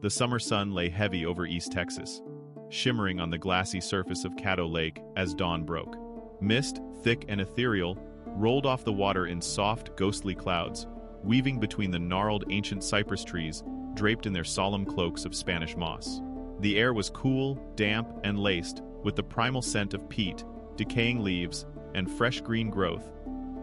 The summer sun lay heavy over East Texas, shimmering on the glassy surface of Caddo Lake as dawn broke. Mist, thick and ethereal, rolled off the water in soft, ghostly clouds, weaving between the gnarled ancient cypress trees draped in their solemn cloaks of Spanish moss. The air was cool, damp, and laced with the primal scent of peat, decaying leaves, and fresh green growth,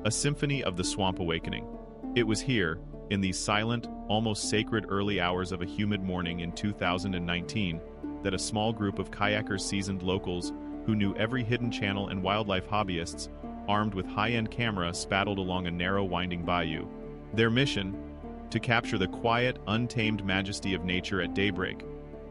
a symphony of the swamp awakening. It was here, in these silent, almost sacred early hours of a humid morning in 2019, that a small group of kayakers, seasoned locals who knew every hidden channel, and wildlife hobbyists, armed with high-end camera, spattled along a narrow, winding bayou. Their mission? To capture the quiet, untamed majesty of nature at daybreak,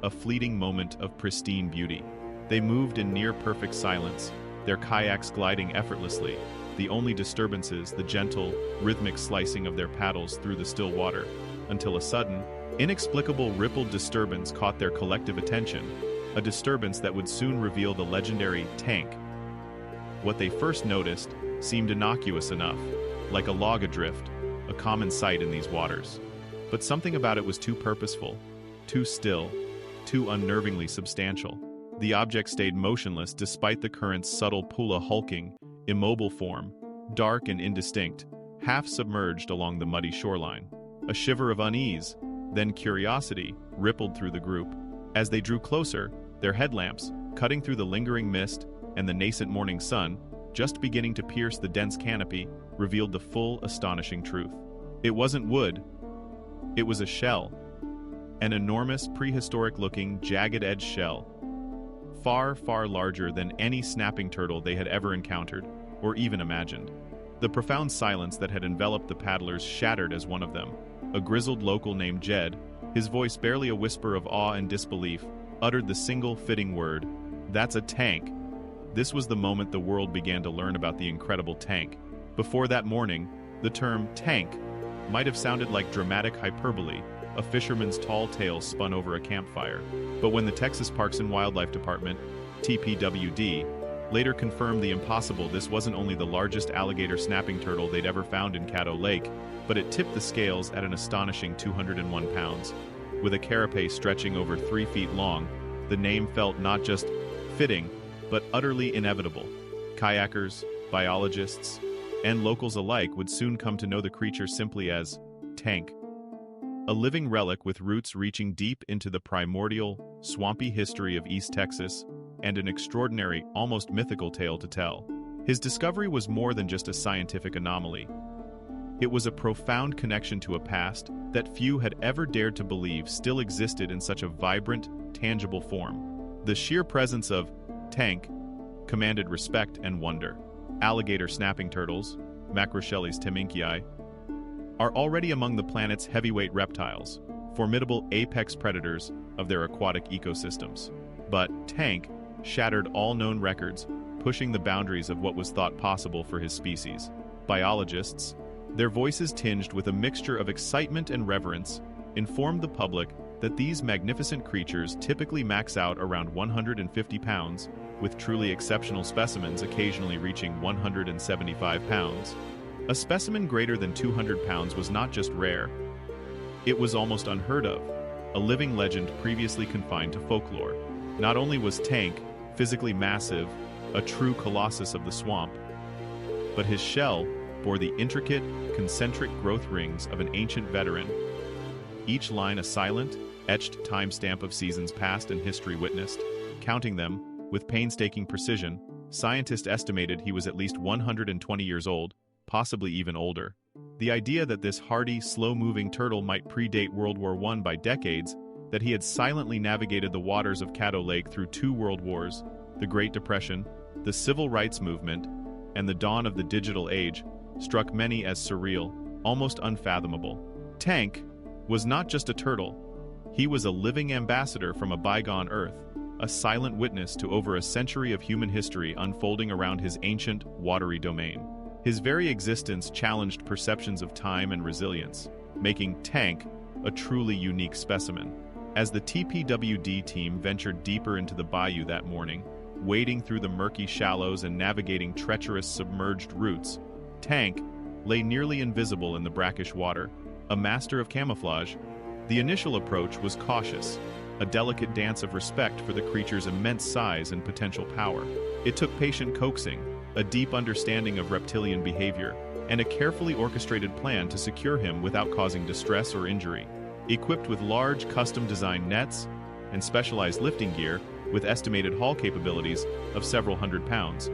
a fleeting moment of pristine beauty. They moved in near-perfect silence, their kayaks gliding effortlessly, the only disturbances the gentle, rhythmic slicing of their paddles through the still water, until a sudden, inexplicable rippled disturbance caught their collective attention, a disturbance that would soon reveal the legendary tank. What they first noticed seemed innocuous enough, like a log adrift, a common sight in these waters. But something about it was too purposeful, too still, too unnervingly substantial. The object stayed motionless despite the current's subtle pull, a hulking, immobile form, dark and indistinct, half submerged along the muddy shoreline. A shiver of unease, then curiosity, rippled through the group. As they drew closer, their headlamps, cutting through the lingering mist and the nascent morning sun, just beginning to pierce the dense canopy, revealed the full, astonishing truth. It wasn't wood. It was a shell. An enormous, prehistoric-looking, jagged-edged shell. Far, far larger than any snapping turtle they had ever encountered, or even imagined. The profound silence that had enveloped the paddlers shattered as one of them, a grizzled local named Jed, his voice barely a whisper of awe and disbelief, uttered the single fitting word, "That's a tank." This was the moment the world began to learn about the incredible tank. Before that morning, the term tank might have sounded like dramatic hyperbole, a fisherman's tall tale spun over a campfire. But when the Texas Parks and Wildlife Department, TPWD, later confirmed the impossible, this wasn't only the largest alligator snapping turtle they'd ever found in Caddo Lake, but it tipped the scales at an astonishing 201 pounds. With a carapace stretching over 3 feet long, the name felt not just fitting, but utterly inevitable. Kayakers, biologists, and locals alike would soon come to know the creature simply as tank. A living relic with roots reaching deep into the primordial, swampy history of East Texas, and an extraordinary, almost mythical tale to tell. His discovery was more than just a scientific anomaly. It was a profound connection to a past that few had ever dared to believe still existed in such a vibrant, tangible form. The sheer presence of tank commanded respect and wonder. Alligator snapping turtles, Macrochelys teminkii, are already among the planet's heavyweight reptiles, formidable apex predators of their aquatic ecosystems. But tank shattered all known records, pushing the boundaries of what was thought possible for his species. Biologists, their voices tinged with a mixture of excitement and reverence, informed the public that these magnificent creatures typically max out around 150 pounds, with truly exceptional specimens occasionally reaching 175 pounds. A specimen greater than 200 pounds was not just rare, it was almost unheard of, a living legend previously confined to folklore. Not only was Tank physically massive, a true colossus of the swamp, but his shell bore the intricate, concentric growth rings of an ancient veteran, each line a silent, etched timestamp of seasons past and history witnessed. Counting them, with painstaking precision, scientists estimated he was at least 120 years old, possibly even older. The idea that this hardy, slow-moving turtle might predate World War I by decades, that he had silently navigated the waters of Caddo Lake through 2 world wars, the Great Depression, the Civil Rights Movement, and the dawn of the digital age, struck many as surreal, almost unfathomable. Tank was not just a turtle. He was a living ambassador from a bygone Earth, a silent witness to over a century of human history unfolding around his ancient, watery domain. His very existence challenged perceptions of time and resilience, making Tank a truly unique specimen. As the TPWD team ventured deeper into the bayou that morning, wading through the murky shallows and navigating treacherous submerged routes, Tank lay nearly invisible in the brackish water, a master of camouflage, The initial approach was cautious, a delicate dance of respect for the creature's immense size and potential power. It took patient coaxing, a deep understanding of reptilian behavior, and a carefully orchestrated plan to secure him without causing distress or injury. Equipped with large, custom-designed nets and specialized lifting gear with estimated haul capabilities of several hundred pounds,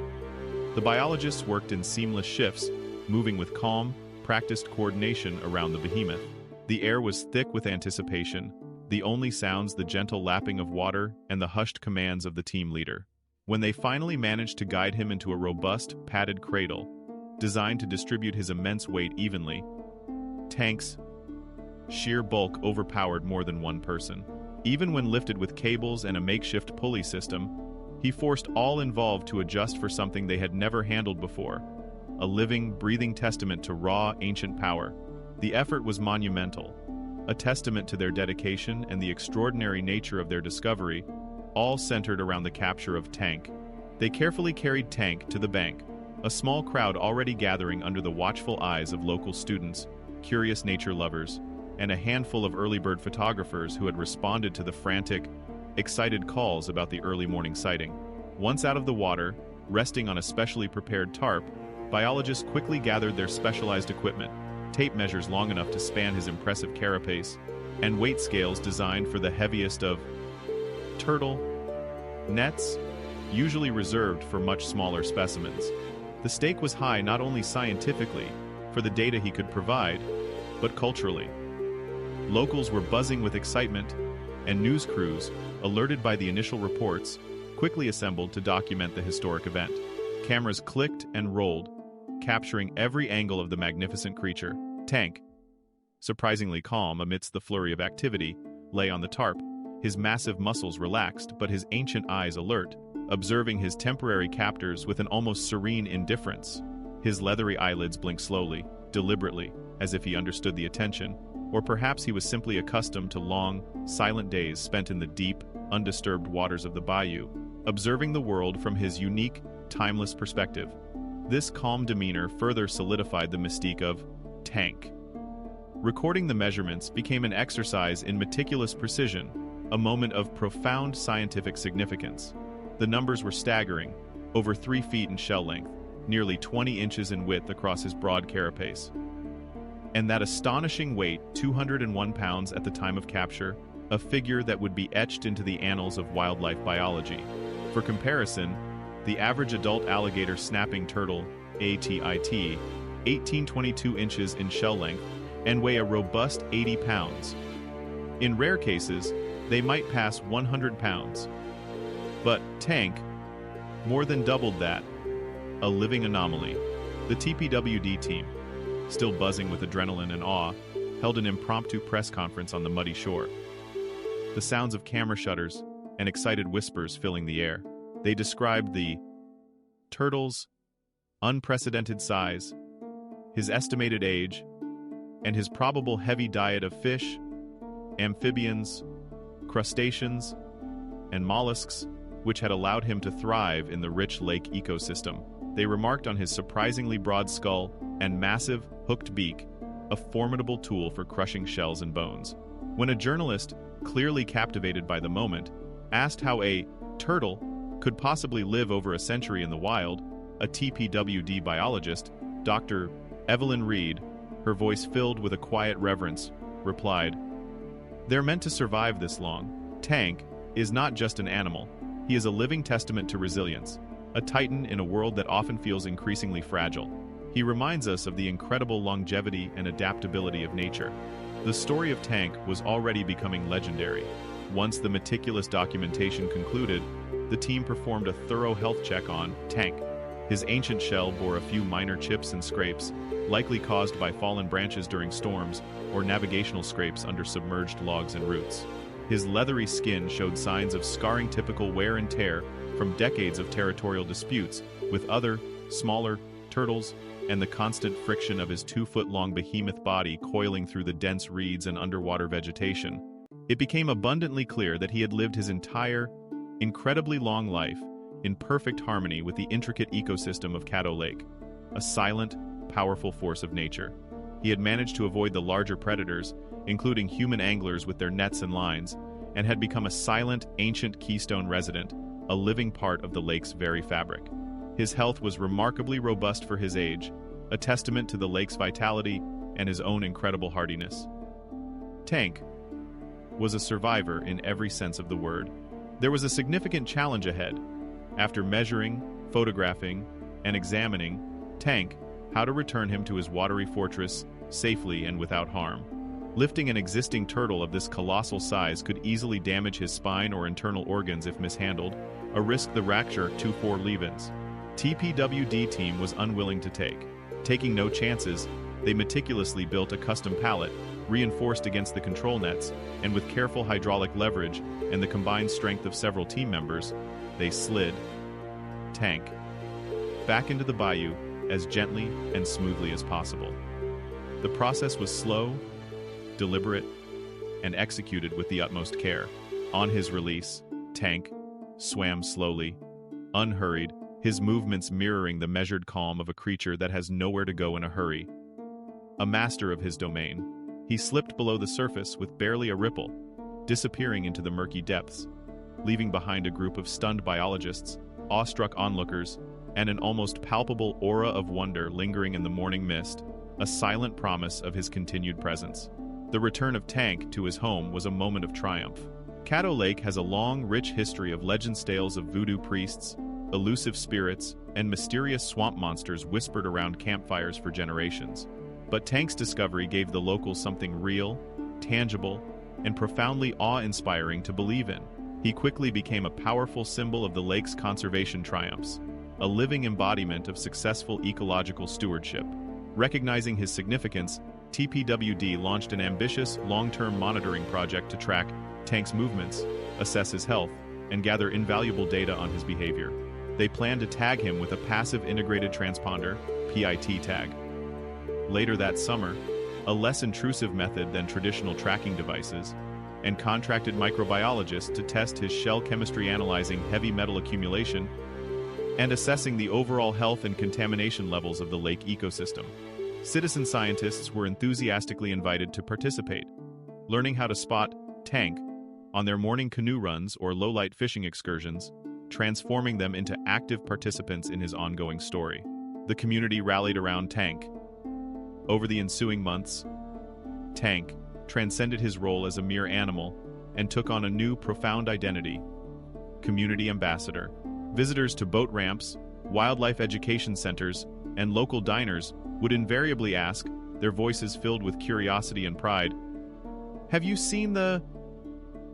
the biologists worked in seamless shifts, moving with calm, practiced coordination around the behemoth. The air was thick with anticipation, the only sounds the gentle lapping of water and the hushed commands of the team leader. When they finally managed to guide him into a robust, padded cradle, designed to distribute his immense weight evenly, Tank's sheer bulk overpowered more than one person. Even when lifted with cables and a makeshift pulley system, he forced all involved to adjust for something they had never handled before, a living, breathing testament to raw, ancient power. The effort was monumental, a testament to their dedication and the extraordinary nature of their discovery, all centered around the capture of Tank. They carefully carried Tank to the bank, a small crowd already gathering under the watchful eyes of local students, curious nature lovers, and a handful of early bird photographers who had responded to the frantic, excited calls about the early morning sighting. Once out of the water, resting on a specially prepared tarp, biologists quickly gathered their specialized equipment, tape measures long enough to span his impressive carapace, and weight scales designed for the heaviest of turtle nets, usually reserved for much smaller specimens. The stake was high not only scientifically, for the data he could provide, but culturally. Locals were buzzing with excitement, and news crews, alerted by the initial reports, quickly assembled to document the historic event. Cameras clicked and rolled, capturing every angle of the magnificent creature. Tank, surprisingly calm amidst the flurry of activity, lay on the tarp, his massive muscles relaxed but his ancient eyes alert, observing his temporary captors with an almost serene indifference. His leathery eyelids blinked slowly, deliberately, as if he understood the attention, or perhaps he was simply accustomed to long, silent days spent in the deep, undisturbed waters of the bayou, observing the world from his unique, timeless perspective. This calm demeanor further solidified the mystique of Tank. Recording the measurements became an exercise in meticulous precision, a moment of profound scientific significance. The numbers were staggering, over 3 feet in shell length, nearly 20 inches in width across his broad carapace. And that astonishing weight, 201 pounds at the time of capture, a figure that would be etched into the annals of wildlife biology. For comparison, the average adult alligator snapping turtle, ATIT, 1822 inches in shell length, and weigh a robust 80 pounds. In rare cases, they might pass 100 pounds. But Tank, more than doubled that, a living anomaly. The TPWD team, still buzzing with adrenaline and awe, held an impromptu press conference on the muddy shore. The sounds of camera shutters and excited whispers filling the air. They described the turtle's unprecedented size, his estimated age, and his probable heavy diet of fish, amphibians, crustaceans, and mollusks, which had allowed him to thrive in the rich lake ecosystem. They remarked on his surprisingly broad skull and massive, hooked beak, a formidable tool for crushing shells and bones. When a journalist, clearly captivated by the moment, asked how a turtle could possibly live over a century in the wild, a TPWD biologist, Dr. Evelyn Reed, her voice filled with a quiet reverence, replied, "They're meant to survive this long. Tank is not just an animal. He is a living testament to resilience, a titan in a world that often feels increasingly fragile. He reminds us of the incredible longevity and adaptability of nature." The story of Tank was already becoming legendary. Once the meticulous documentation concluded, the team performed a thorough health check on Tank. His ancient shell bore a few minor chips and scrapes, likely caused by fallen branches during storms or navigational scrapes under submerged logs and roots. His leathery skin showed signs of scarring, typical wear and tear from decades of territorial disputes with other, smaller turtles, and the constant friction of his 2-foot-long behemoth body coiling through the dense reeds and underwater vegetation. It became abundantly clear that he had lived his entire, incredibly long life in perfect harmony with the intricate ecosystem of Caddo Lake, a silent, powerful force of nature. He had managed to avoid the larger predators including human anglers with their nets and lines, and had become a silent, ancient keystone resident, a living part of the lake's very fabric. His health was remarkably robust for his age, a testament to the lake's vitality and his own incredible hardiness. Tank was a survivor in every sense of the word. There was a significant challenge ahead. After measuring, photographing, and examining Tank, how to return him to his watery fortress safely and without harm. Lifting an existing turtle of this colossal size could easily damage his spine or internal organs if mishandled, a risk the Rakshar 2-4 Levens TPWD team was unwilling to take. Taking no chances, they meticulously built a custom pallet, reinforced against the control nets, and with careful hydraulic leverage and the combined strength of several team members, they slid Tank back into the bayou as gently and smoothly as possible. The process was slow, deliberate, and executed with the utmost care. On his release, Tank swam slowly, unhurried, his movements mirroring the measured calm of a creature that has nowhere to go in a hurry. A master of his domain, he slipped below the surface with barely a ripple, disappearing into the murky depths, leaving behind a group of stunned biologists, awestruck onlookers, and an almost palpable aura of wonder lingering in the morning mist, a silent promise of his continued presence. The return of Tank to his home was a moment of triumph. Caddo Lake has a long, rich history of legends, tales of voodoo priests, elusive spirits, and mysterious swamp monsters whispered around campfires for generations. But Tank's discovery gave the locals something real, tangible, and profoundly awe-inspiring to believe in. He quickly became a powerful symbol of the lake's conservation triumphs, a living embodiment of successful ecological stewardship. Recognizing his significance, TPWD launched an ambitious, long-term monitoring project to track Tank's movements, assess his health, and gather invaluable data on his behavior. They planned to tag him with a passive integrated transponder, PIT tag. Later that summer, a less intrusive method than traditional tracking devices, and contracted microbiologists to test his shell chemistry, analyzing heavy metal accumulation and assessing the overall health and contamination levels of the lake ecosystem. Citizen scientists were enthusiastically invited to participate, learning how to spot Tank on their morning canoe runs or low-light fishing excursions, transforming them into active participants in his ongoing story. The community rallied around Tank. Over the ensuing months, Tank transcended his role as a mere animal and took on a new, profound identity: community ambassador. Visitors to boat ramps, wildlife education centers, and local diners would invariably ask, their voices filled with curiosity and pride, "Have you seen the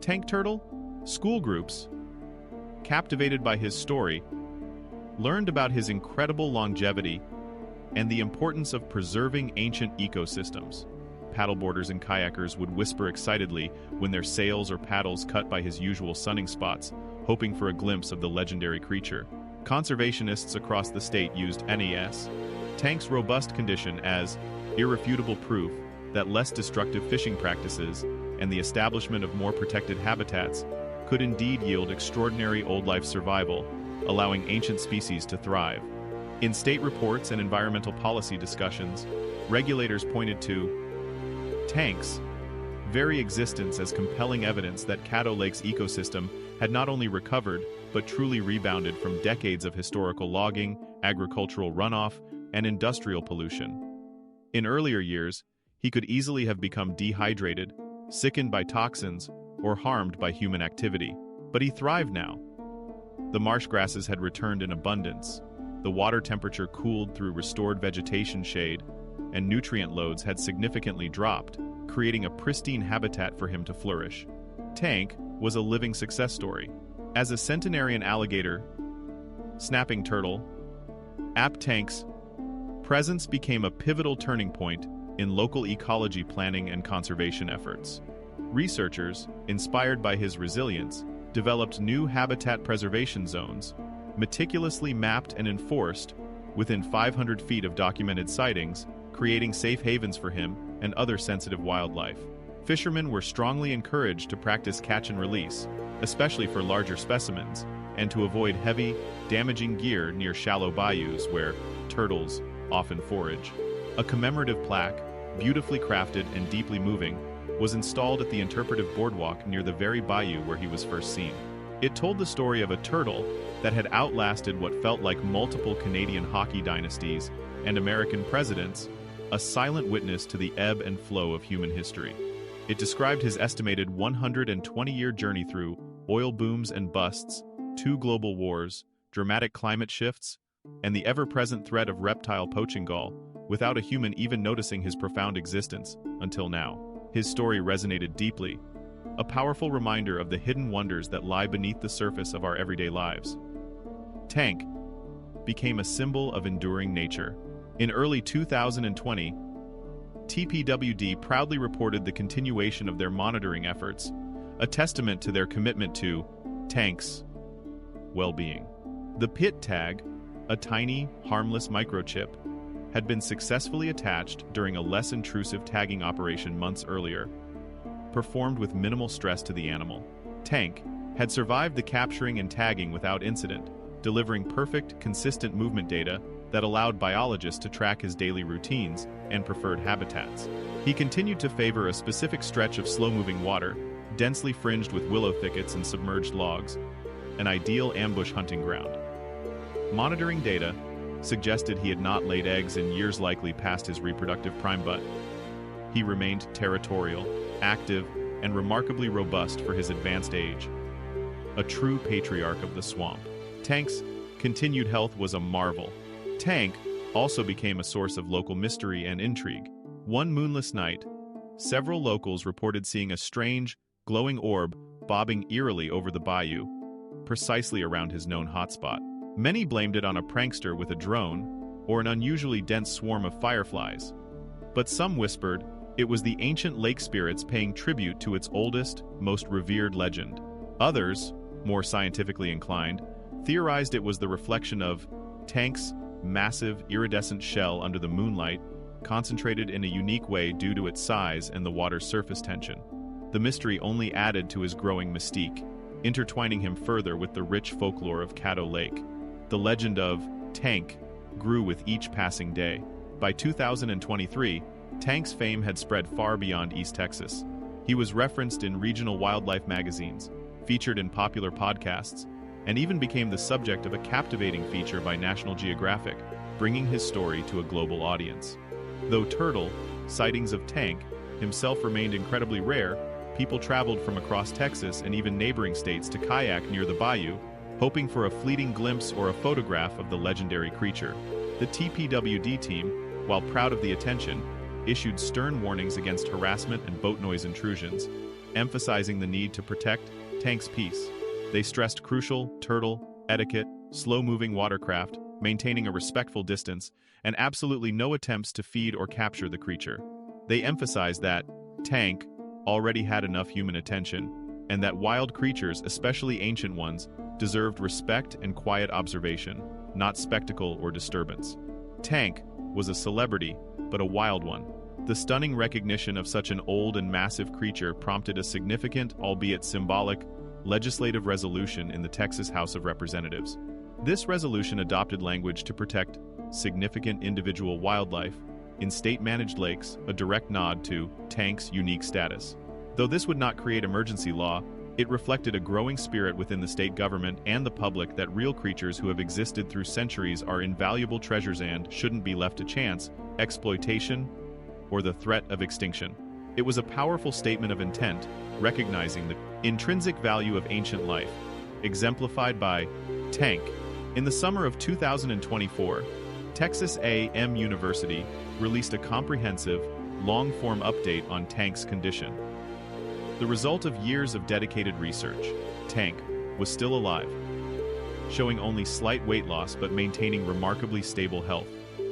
Tank turtle?" School groups, captivated by his story, learned about his incredible longevity and the importance of preserving ancient ecosystems. Paddleboarders and kayakers would whisper excitedly when their sails or paddles cut by his usual sunning spots, hoping for a glimpse of the legendary creature. Conservationists across the state used NES, Tank's robust condition, as irrefutable proof that less destructive fishing practices and the establishment of more protected habitats could indeed yield extraordinary old-life survival, allowing ancient species to thrive. In state reports and environmental policy discussions, regulators pointed to Tank's very existence as compelling evidence that Caddo Lake's ecosystem had not only recovered, but truly rebounded from decades of historical logging, agricultural runoff, and industrial pollution. In earlier years, he could easily have become dehydrated, sickened by toxins, or harmed by human activity. But he thrived now. The marsh grasses had returned in abundance, the water temperature cooled through restored vegetation shade, and nutrient loads had significantly dropped, creating a pristine habitat for him to flourish. Tank was a living success story. As a centenarian alligator, snapping turtle, Tank's presence became a pivotal turning point in local ecology planning and conservation efforts. Researchers, inspired by his resilience, developed new habitat preservation zones, meticulously mapped and enforced within 500 feet of documented sightings, creating safe havens for him and other sensitive wildlife. Fishermen were strongly encouraged to practice catch and release, especially for larger specimens, and to avoid heavy, damaging gear near shallow bayous where turtles often forage. A commemorative plaque, beautifully crafted and deeply moving, was installed at the interpretive boardwalk near the very bayou where he was first seen. It told the story of a turtle that had outlasted what felt like multiple Canadian hockey dynasties and American presidents, a silent witness to the ebb and flow of human history. It described his estimated 120-year journey through oil booms and busts, 2 global wars, dramatic climate shifts, and the ever-present threat of reptile poaching gall, without a human even noticing his profound existence until now. His story resonated deeply, a powerful reminder of the hidden wonders that lie beneath the surface of our everyday lives. Tank became a symbol of enduring nature. In early 2020, TPWD proudly reported the continuation of their monitoring efforts, a testament to their commitment to Tank's well-being. The PIT tag, a tiny, harmless microchip, had been successfully attached during a less intrusive tagging operation months earlier, performed with minimal stress to the animal. Tank had survived the capturing and tagging without incident, delivering perfect, consistent movement data that allowed biologists to track his daily routines and preferred habitats. He continued to favor a specific stretch of slow-moving water, densely fringed with willow thickets and submerged logs, an ideal ambush hunting ground. Monitoring data suggested he had not laid eggs in years likely past his reproductive prime, but he remained territorial, active, and remarkably robust for his advanced age. A true patriarch of the swamp. Tank's continued health was a marvel. Tank also became a source of local mystery and intrigue. One moonless night, several locals reported seeing a strange, glowing orb bobbing eerily over the bayou, precisely around his known hotspot. Many blamed it on a prankster with a drone or an unusually dense swarm of fireflies, but some whispered it was the ancient lake spirits paying tribute to its oldest, most revered legend. Others, more scientifically inclined, theorized it was the reflection of Tank's massive, iridescent shell under the moonlight, concentrated in a unique way due to its size and the water's surface tension. The mystery only added to his growing mystique, intertwining him further with the rich folklore of Caddo Lake. The legend of Tank grew with each passing day. By 2023, Tank's fame had spread far beyond East Texas. He was referenced in regional wildlife magazines, featured in popular podcasts, and even became the subject of a captivating feature by National Geographic, bringing his story to a global audience. Though turtle sightings of Tank himself remained incredibly rare, people traveled from across Texas and even neighboring states to kayak near the bayou, hoping for a fleeting glimpse or a photograph of the legendary creature. The TPWD team, while proud of the attention, issued stern warnings against harassment and boat noise intrusions, emphasizing the need to protect Tank's peace. They stressed crucial turtle etiquette, slow-moving watercraft, maintaining a respectful distance, and absolutely no attempts to feed or capture the creature. They emphasized that Tank already had enough human attention, and that wild creatures, especially ancient ones, deserved respect and quiet observation, not spectacle or disturbance. Tank was a celebrity, but a wild one. The stunning recognition of such an old and massive creature prompted a significant, albeit symbolic, legislative resolution in the Texas House of Representatives. This resolution adopted language to protect significant individual wildlife in state-managed lakes, a direct nod to Tank's unique status. Though this would not create emergency law, it reflected a growing spirit within the state government and the public that real creatures who have existed through centuries are invaluable treasures and shouldn't be left to chance, exploitation, or the threat of extinction. It was a powerful statement of intent, recognizing the intrinsic value of ancient life, exemplified by Tank. In the summer of 2024, Texas A&M University released a comprehensive, long-form update on Tank's condition. The result of years of dedicated research, Tank was still alive, showing only slight weight loss but maintaining remarkably stable health,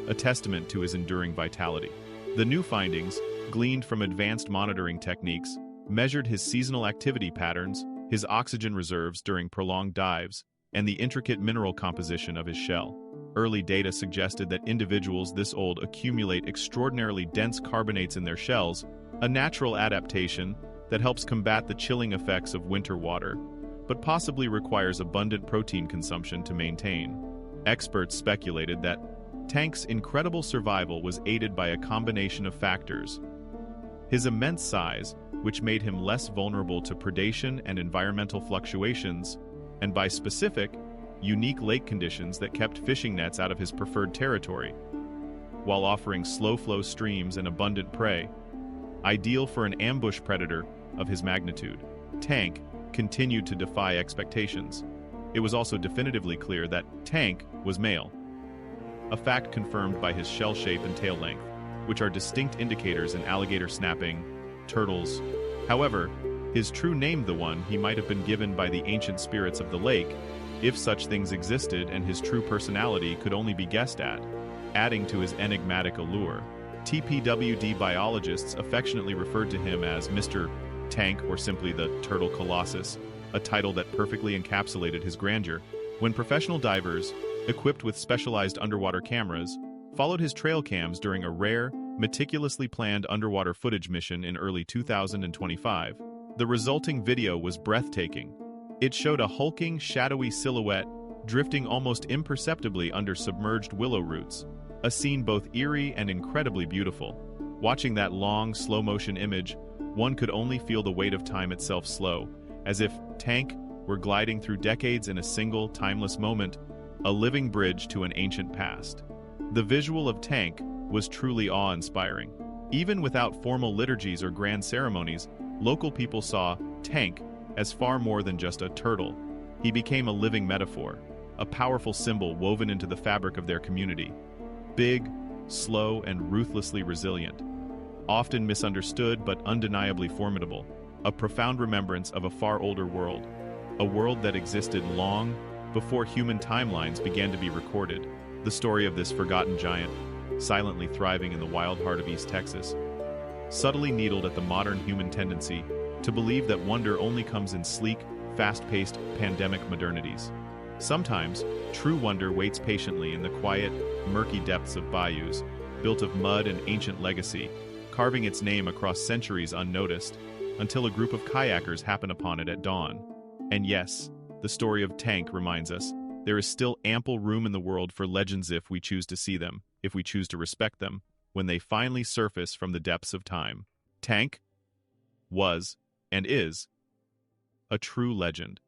a testament to his enduring vitality. The new findings, gleaned from advanced monitoring techniques, measured his seasonal activity patterns, his oxygen reserves during prolonged dives, and the intricate mineral composition of his shell. Early data suggested that individuals this old accumulate extraordinarily dense carbonates in their shells, a natural adaptation that helps combat the chilling effects of winter water, but possibly requires abundant protein consumption to maintain. Experts speculated that Tank's incredible survival was aided by a combination of factors: His immense size, which made him less vulnerable to predation and environmental fluctuations, and by specific, unique lake conditions that kept fishing nets out of his preferred territory, while offering slow-flow streams and abundant prey, ideal for an ambush predator of his magnitude. Tank continued to defy expectations. It was also definitively clear that Tank was male, a fact confirmed by his shell shape and tail length, which are distinct indicators in alligator snapping, turtles. However, his true name, the one he might have been given by the ancient spirits of the lake, if such things existed, and his true personality could only be guessed at, adding to his enigmatic allure. TPWD biologists affectionately referred to him as Mr. Tank, or simply the Turtle Colossus, a title that perfectly encapsulated his grandeur. When professional divers, equipped with specialized underwater cameras, followed his trail cams during a rare, meticulously planned underwater footage mission in early 2025, the resulting video was breathtaking. It showed a hulking, shadowy silhouette drifting almost imperceptibly under submerged willow roots, a scene both eerie and incredibly beautiful. Watching that long, slow-motion image, one could only feel the weight of time itself slow, as if Tank were gliding through decades in a single, timeless moment, a living bridge to an ancient past. The visual of Tank was truly awe-inspiring. Even without formal liturgies or grand ceremonies, local people saw Tank as far more than just a turtle. He became a living metaphor, a powerful symbol woven into the fabric of their community. Big, slow, and ruthlessly resilient. Often misunderstood but undeniably formidable. A profound remembrance of a far older world. A world that existed long before human timelines began to be recorded. The story of this forgotten giant, silently thriving in the wild heart of East Texas, subtly needled at the modern human tendency to believe that wonder only comes in sleek, fast-paced, pandemic modernities. Sometimes, true wonder waits patiently in the quiet, murky depths of bayous, built of mud and ancient legacy, carving its name across centuries unnoticed, until a group of kayakers happen upon it at dawn. And yes, the story of Tank reminds us, there is still ample room in the world for legends if we choose to see them, if we choose to respect them, when they finally surface from the depths of time. Tank was, and is, a true legend.